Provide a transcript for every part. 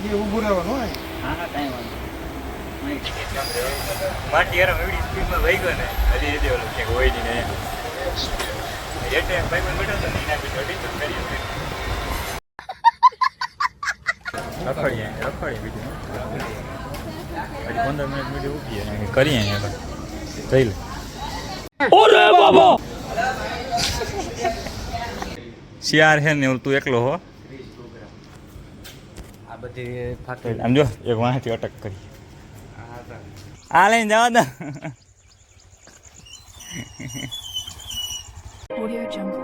એ ઊભું રહેવાનું હોય. હા હા કાંઈ વાંધો નહીં. માટી યાર એવડી સ્પીડમાં વહી ગયો ને હજી એ ઓલું ક્યાંક હોય નહીં ને એટલે ભાઈ પણ બેઠો હતો ને એના પછી અઢી તો કરીએ રખડીએ બીજું હજી 15 મિનિટ બીજું ઉભીએ કરીએ જઈ લે. ઓરે બાબા શિયાર છે ને તું એકલો હો. આ બધી ફાટે આમ જો એક વાંથી અટક કરી આ લઈને જવા દો. Audio Jungle.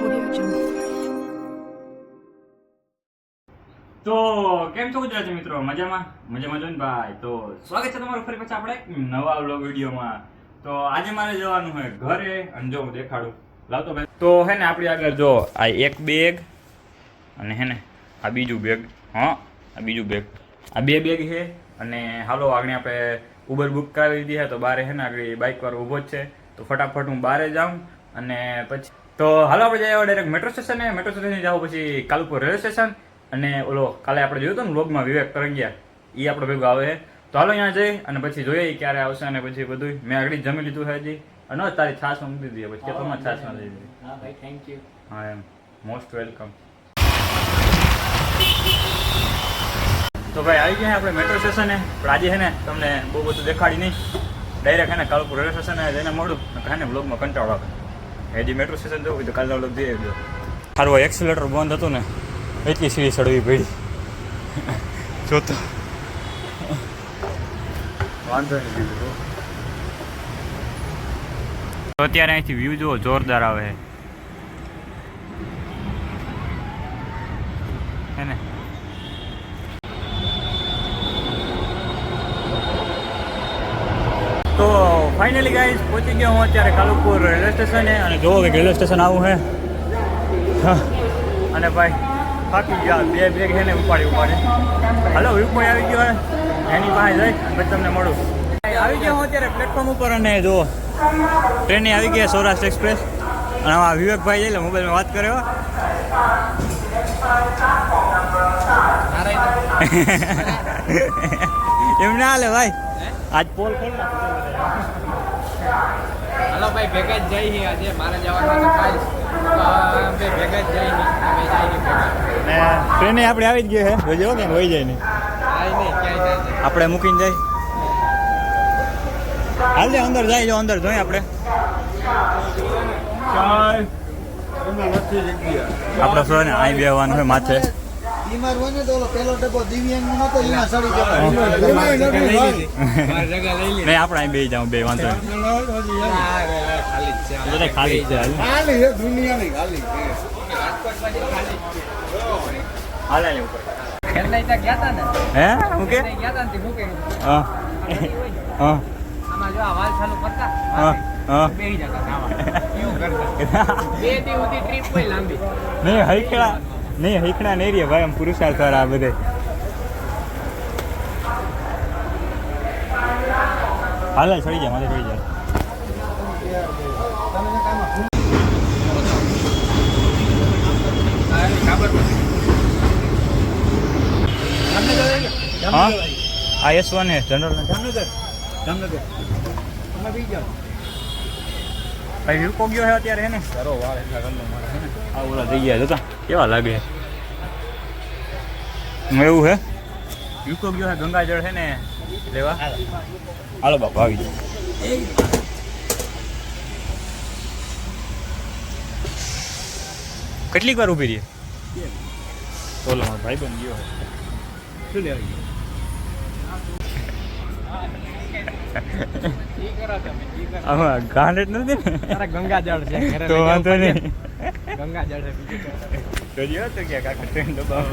Audio Jungle. તો કેમ છો ગુજરાતી મિત્રો? મજામાં જો ને ભાઈ. તો સ્વાગત છે તમારું ફરી પછી આપણે નવા વ્લોગ વિડીયોમાં. તો આજે મારે જવાનું હોય ઘરે અને જો હું દેખાડું લાવતો ભાઈ. તો હે ને આપણી આગળ જો આ એક બેગ અને હે ને આ બીજું બેગ. હા આ બીજું બેગ, આ બે બેગ છે. અને હાલો આગળ આપણે ઉબર બુક કરાવી દીધી છે તો બારે હે ને આગળ બાઇક વાળો ઊભો જ છે. તો ફટાફટ હું બારે જાઉં અને પછી તો હાલો આપણે જઈએ ડાયરેક્ટ મેટ્રો સ્ટેશન. મેટ્રો સ્ટેશનથી જાઉં પછી કાલુપુર રેલવે સ્ટેશન. અને ઓલો કાલે આપણે જોયું હતું ને વ્લોગમાં વિવેક કરંગિયા એ આપણો ભેગો આવે છે. તો હાલો અહીંયા જઈ અને પછી જોઈએ ક્યારે આવશે અને પછી બધું. મેં આગળ જમી લીધું છે હજી અને તારી છાશમાં મૂકી દીધી પછી કે તમારે છાશમાં દઈ દીધી. હા ભાઈ થેન્ક યુ. હા એમ મોસ્ટ વેલકમ. તો ભાઈ આવી ગયા આપણે મેટ્રો સ્ટેશને. પણ આજે છે ને તમને બહુ બધું દેખાડી નહીં. ડાયરેક્ટ છે ને કાલુપુર રેલવે સ્ટેશને જઈને મળું છે ને બ્લોગમાં કંટાળો આવે. હજી મેટ્રો સ્ટેશન જવું તો કાલનો બ્લોગ જઈ ગયો. સારું એક્સિલેટર બંધ હતું ને એટલી સીડી ચડવી પડી જોતો વાંધો નહીં. તો અત્યારે અહીંથી વ્યૂ જુઓ જોરદાર આવે હે ને. તો ફાઇનલી ગાઈસ પહોંચી ગયો હું અત્યારે કાલુપુર રેલવે સ્ટેશને. અને જોવો કે રેલવે સ્ટેશન આવું છે. હા અને ભાઈ થાકી ગયા. બે બેગ છે ને ઉપાડી હાલો વ્યૂ પોઈન્ટ આવી ગયો એની પાસે જઈ પછી તમને મળું. આવી ગયો હું અત્યારે પ્લેટફોર્મ ઉપર અને જો ટ્રેને આવી ગયા સૌરાષ્ટ્ર એક્સપ્રેસ. અને આ વિવેકભાઈ જઈ લે મોબાઈલમાં વાત કર્યો. એમ ના હાલે ભાઈ આજ પોલ ખોલ. હાલો ભાઈ ભેગા જ જઈએ આજે. મારે જવાનું તો કાલ ભેગા જ જઈએ. ટ્રેને આપણે આવી જ ગયો છે જોજો કે હોય જાય નહીં આપણે મૂકીને જાય. હાલ દે અંદર જાય જો અંદર જોઈએ આપણે. આપણે સર ને અહીં બેવાનું હોય માથે. બીમાર હોય ને તો ઓલો પેલો ડબ્બો દિવ્યાંગ નો તો એમાં સડી જવાય. નહીં આપણે અહીં બે જાઉં બે વાંધો નહીં. ખાલી જ છે ખાલી છે દુનિયાની ખાલી છે. હાલે ને ઉપર ખેલના ત્યાં ગયા તા ને. હે હું કે ગયા તા ને તે મૂકે. હા હા આમાં જો આ વાલ ચાલુ કરતા. હા હા બેહી જતા નાવા. એવું કરતા. બે દી સુધી ટ્રીપ કોઈ લાંબી. નહીં હૈખડા નહીં રે ભાઈ આમ પુરુષાર્થ આ બધે. હાલે ચડી જાય માથે ચડી જાય. હા આ S1 હે જનરલ જામનગર ભાઈ વિકો ગયો છે અત્યારે હે ને સારો વાળ એટલા કલર મારા હે ને આ ઓલા થઈ ગયા જોતા કેવા લાગે એવું હે. વિકો ગયો છે ગંગાજળ છે ને લેવા. હાલો બાપા આવી જાઓ. કેટલીક વાર ઊભી રહી બોલો મારો ભાઈ બન ગયો શું લેવા ગયો. આમાં ગાંડ જ નથી ને ગંગાજળ છે તો વાંધો નહીં. ગંગાજળ છે તો ક્યાં કાકા ટ્રેન દબાવ.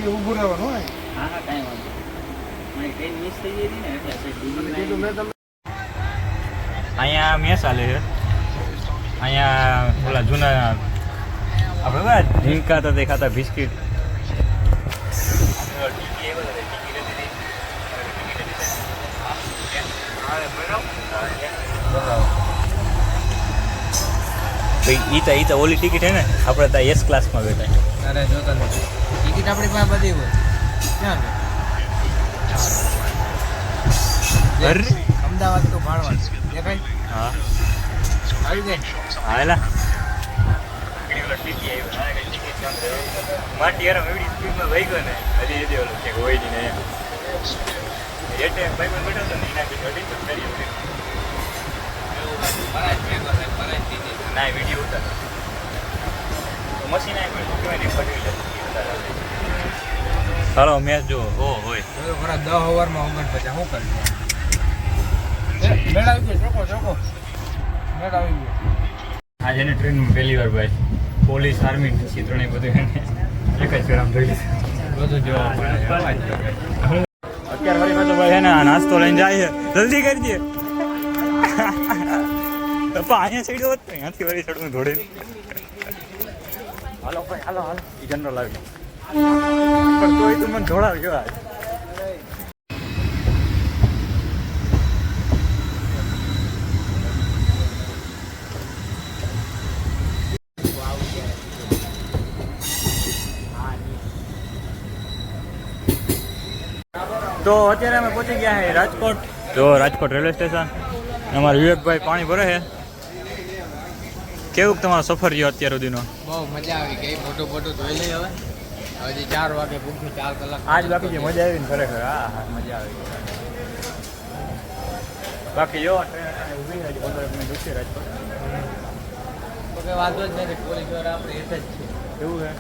ઊભું રહેવાનું હોય. હા હા કાંઈ વાંધો નહીં. ટ્રેન મિસ થઈ ગઈ હતી ને એટલે અહીંયા મેસ હાલે છે. અહીંયા ઓલા ઓલા જૂના આપણે બધા ઝીંકા તો દેખાતા બિસ્કિટ ઈ તો ઓલી ટિકિટ હે ને આપણે ત્યાં એસ ક્લાસમાં બેઠા. અરે જોતા નથી ટિકિટ આપણી પાસે બધી હોય ક્યાં અરે અમદાવાદ તો ભાડવાનું દેખાય હા આવી ગઈ હાલા માટી યાર એવડી સ્પીડમાં વહી ગયો ને હજી હજી ઓલું કે હોય નહીં ને એટલે ભાઈ બેઠો હતો ને એના બી અડી તો કરી ના વિડીયો ઉતાર મશીન આવી ગયું કહેવાય ને પડી લે હાલો મેચ જો ઓ હોય ખરા 10 ઓવરમાં 49 શું કરી મેળ આવી ગયો ચોકો મેળ આવી ગયો આજે એને ટ્રેનમાં પહેલી વાર ભાઈ પોલીસ આર્મી ચિત્રણે બધું એને એક જ ફેરામ જોઈ બધું જોવા મળે અત્યારે વળી પાછો ભાઈ હે ને આ નાસ્તો લઈને જાય છે જલ્દી કરી દે પપ્પા અહીંયા ચડ્યો હોત ને અહીંયાથી વળી ચડવું ધોડે હાલો ભાઈ હાલો એ જનરલ આવી પણ તોય તું મને ધોળાવ કેવા તો અત્યારે અમે પહોંચી ગયા છે રાજકોટ. જો રાજકોટ રેલવે સ્ટેશન અમારા વિવેકભાઈ પાણી ભરે છે. કેવું તમારો સફર રહ્યો અત્યાર સુધીનો? બહુ મજા આવી ગઈ મોટું જોઈ લઈ હવે હજી 4 વાગે ભૂખ્યું 4 કલાક આજ બાકી છે મજા આવી ને ખરેખર હા મજા આવી બાકી જો ટ્રેન ઊભી છે 15 મિનિટ ઉઠી રાજકોટ તો કે વાંધો જ નથી પોલીસ વાળા આપણે એક જ છે એવું છે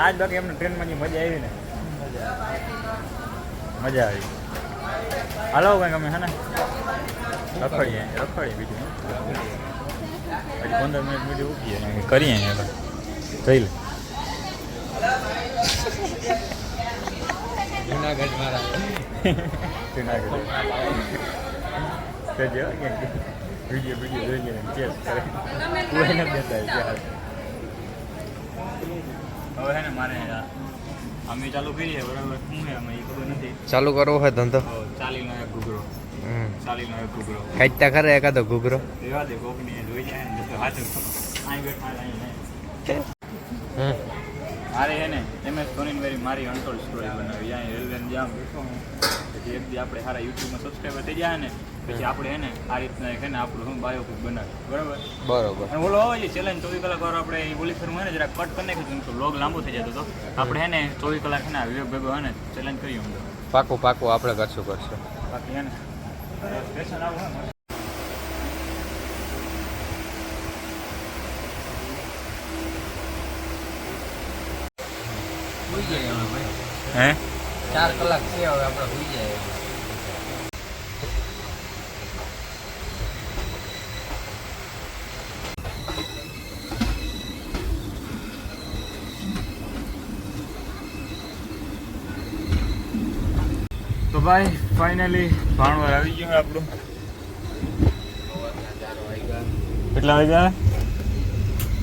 આજ બાકી એમને ટ્રેનમાં જે મજા આવી ને મજા આવી હાલો કંઈક અમે હે ને રખડીએ બીજું હજી 15 મિનિટ બીજું ઉઠીએ કરીએ જઈ લે જુનાગઢ મારા વિડીયો જોઈ લે ચેસ કરે કોઈ નથી દેતા હવે હે ને મારે અમે ચાલુ કરીએ બરાબર શું છે અમે એ ખબર નથી ચાલુ કરવો હોય ધંધો ચાલીનો એક ઘૂઘરો કાઢતા ખરે એકાદો ઘૂઘરો એવા દે કોકની જોઈ જાય ને તો હાથ અહીં બેઠા અહીં મારે હે ને MS ધોની મારી અનટોલ્ડ સ્ટોરી બનાવી અહીંયા રેલવેને જામ બેઠો હું પછી એક દી આપણે સારા યુટ્યુબમાં સબસ્ક્રાઈબર થઈ જાય ને પછી આપણે હે ને આ રીતના છે ને આપણું શું બાયોપિક બનાવી બરાબર અને ઓલો હોય ચેલેન્જ 24 કલાક વાર આપણે એ ઓલી ફિલ્મ હે ને જરા કટ કરી નાખ્યું તો વ્લોગ લાંબો થઈ જતો હતો આપણે હે ને 24 કલાક હે ને વિવેક ભેગો હે ને ચેલેન્જ કરીએ હું પાકું આપણે કરશું બાકી હે ને સ્ટેશન આવું હે હોઈ જાય હવે ભાઈ હે 4 કલાક છે હવે આપણે હોઈ જાય તો ભાઈ ફાઇનલી ભાણવાર આવી ગયું આપણું કેટલા વાગ્યા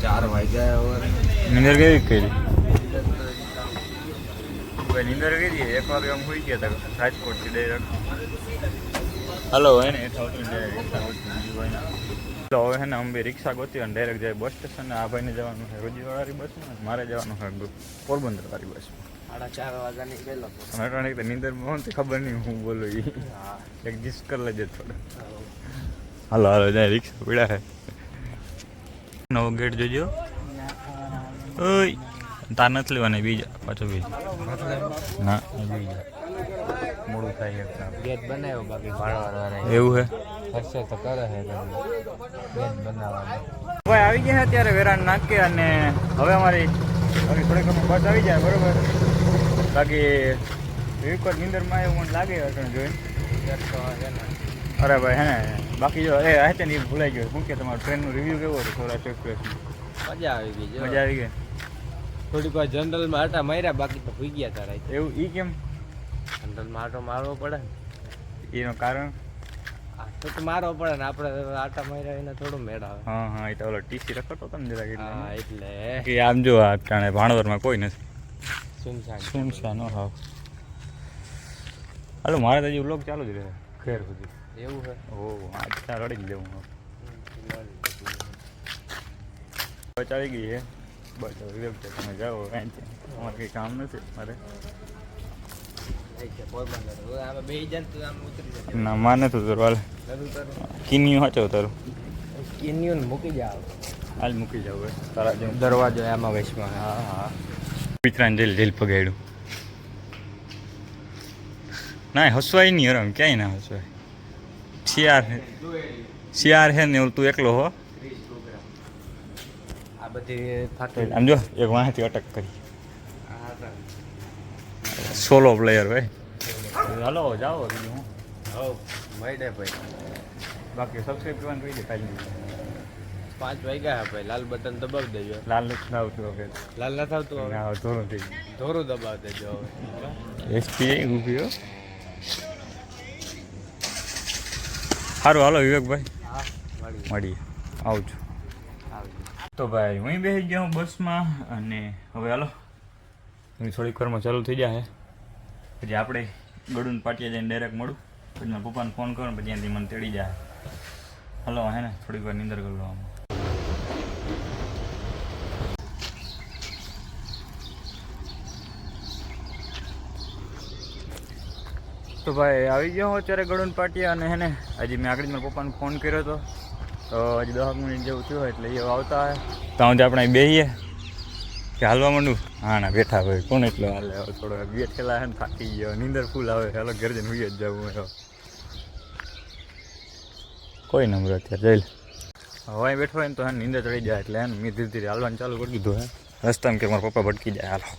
4 વાગ્યા હવે નીંદર કેવી કરી ભાઈ નીંદર કરી 1 વાગે આમ હોઈ ગયા હતા રાજકોટથી ડાયરેક્ટ હલો હે ને હેઠા ઉતરીને રિક્ષા ગોતી તો હવે હે ને અમે રિક્ષા ગોતી અને ડાયરેક્ટ જાય બસ સ્ટેશન આ ભાઈને જવાનું છે રોજીવાળાની બસમાં મારે જવાનું છે પોરબંદરવાળી બસમાં 4:30 વાગ્યા નીકળેલો અટાણે તો નીંદરમાં ખબર નહીં હું બોલું એ એડજસ્ટ કરી લેજે થોડો હાલો જાય રિક્ષા પીડા છે નવો ગેટ જોજો ઓય તાર નથી લેવાના બીજા પાછો બીજા ના બીજા મોડું થાય ગેટ બનાવ્યો બાકી ભાડવાળા એવું છે હશે તો કરે છે ગેટ બનાવવાનું ભાઈ આવી ગયા અત્યારે વેરાન નાખે અને હવે અમારી થોડીક બસ આવી જાય બરોબર બાકી એક વાર નીંદરમાં એવું મને લાગે અટણ જોઈને અરે ભાઈ હે ને બાકી જો એ હે ને એ ભૂલાઈ ગયો શું કે તમારું ટ્રેનનું રિવ્યૂ કેવો હતો સૌરાષ્ટ્ર એક્સપ્રેસનું મજા આવી ગઈ મજા આવી ગઈ થોડીક વાર જનરલમાં આટા માર્યા બાકી તો ભૂઈ ગયા તારા એવું એ કેમ જનરલમાં આટો મારવો પડે એનું કારણ આ તો મારો પડે ને આપણે આટા માર્યા એને થોડું મેળ આવે. હા હા એ તો ઓલો ટીસી રખડતો હતો ને જરાક હા એટલે એટલે કે આમ જો આ ટાણે ભાણવરમાં કોઈ નથી. સુનસાન સુનસાન હાવ. હાલો મારે તો હજી વ્લોગ ચાલુ જ રહે ખેર સુધી. એવું છે. ઓ આજ ત્યાં રડી જ લેવું બસ આવી ગઈ છે. બસ વિવેક છે તમે જાઓ કાંઈ છે અમારે કંઈ કામ નથી મારે. આમાં બે જણ તો આમ ઉતરી જાય. ના માર નથી ઉતરવા હાલ. કિનિયું હાચો તારું કિન્યુન મૂકી જાવ. હાલ મૂકી જાવ હવે તારા જેમ દરવાજો આમાં વેચમાં. હા હા મિત્રાને જેલ જેલ પગાડ્યું. ના હસવાય નહીં હરમ ક્યાંય ના હસવાય. શિયાર હે ને તું એકલો હો. આ બધી ફાટે આમ જો એક વાંથી અટક કરી સોલો પ્લેયર ભાઈ. હાલો જાઓ બીજું હું હવ મળે ભાઈ. બાકી સબસ્ક્રાઈબ કરવાનું કહી દે કાલે. 5 વાગ્યા ભાઈ. લાલ બટન દબાવી દેજો. લાલ નથી આવતું હવે. લાલ નથી આવતું હવે. ના ધોરણ થઈ ધોરું દબાવી દેજો હવે. એસપી ઊભી હો. સારું હાલો વિવેકભાઈ હા મળી મળીએ આવજો. તો ભાઈ હું બેસી ગયો હું બસમાં અને હવે હાલો થોડીક વારમાં ચાલુ થઈ જાય. પછી આપણે ગળુન પાટિયા જઈને ડાયરેક્ટ મળું. પછી મારા પપ્પાને ફોન કરું પછી ત્યાંથી મને તેડી જાય. હલો હે ને થોડીક વાર નીંદર કરી લો આમ. તો ભાઈ આવી ગયો હું અત્યારે ગળુન પાટિયા અને હે ને હજી મેં આગળ મારા પપ્પાને ફોન કર્યો હતો તો હજી 10 મિનિટ જેવું થયું એટલે એ આવતા હોય તો હું આપણે બેસીએ કે હાલવા માંડું. હા ના બેઠા ભાઈ કોણ એટલો હાલે હવે થોડો બેઠેલા હે ને થાકી ગયો નીંદર ફૂલ આવે હાલો ઘર જઈને હુઈ જ જવું હવે કોઈ નંબર અત્યારે જઈ હવે બેઠો હોય ને તો હે નીંદર ચડી જાય એટલે હે ને મેં ધીરે ધીરે હાલવાનું ચાલુ કરી દીધું હે રસ્તામાં કે મારા પપ્પા ભટકી જાય હાલો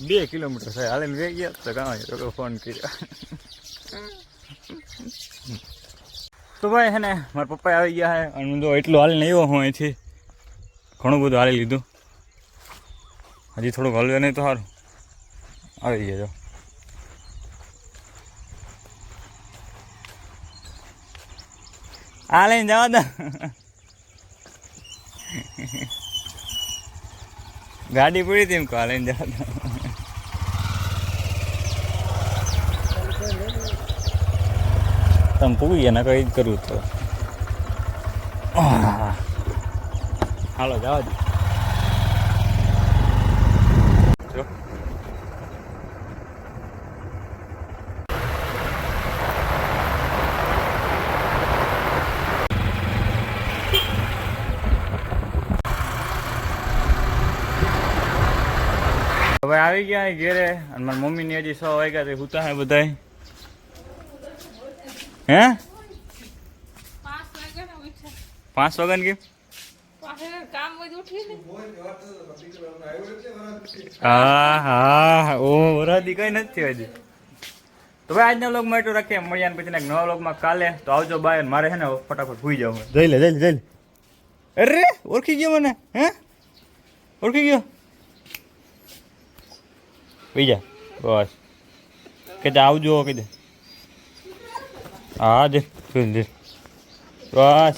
2 કિલોમીટર થાય હાલે વે ગયા તો કાં તો ફોન કર્યો. તો ભાઈ હે ને મારા પપ્પા આવી ગયા હે અને હું તો એટલું હાલીને આવ્યો હું અહીંથી ઘણું બધું હાલી લીધું. હજી થોડુંક હલવે નહીં તો સારું. આવી ગયા આ લઈને જવા દો. ગાડી પડી હતી એમ કહો આ લઈને જવા દો. તમે પૂરી ગયા ના કંઈ જ કરવું તો હાલો જવા દો. જો હવે આવી ગયા ઘેરે અને મારી મમ્મીની હજી 6 વાગ્યા તે હુતા હે બધાય. હે 5 વાગ્યા ને કેમ હા હા ઓ વરાદી કઈ નથી હજી. તો ભાઈ આજના વ્લોગમાં એટલું રાખીએ મળ્યા ને પછી નવા વ્લોગમાં કાલે તો આવજો બાય. મારે છે ને ફટાફટ ભૂઈ જાવ. જઈ લે જઈ લે. અરે ઓળખી ગયો મને. હે ઓળખી ગયો બીજા બસ કે આવજો કે દે. હા દે બસ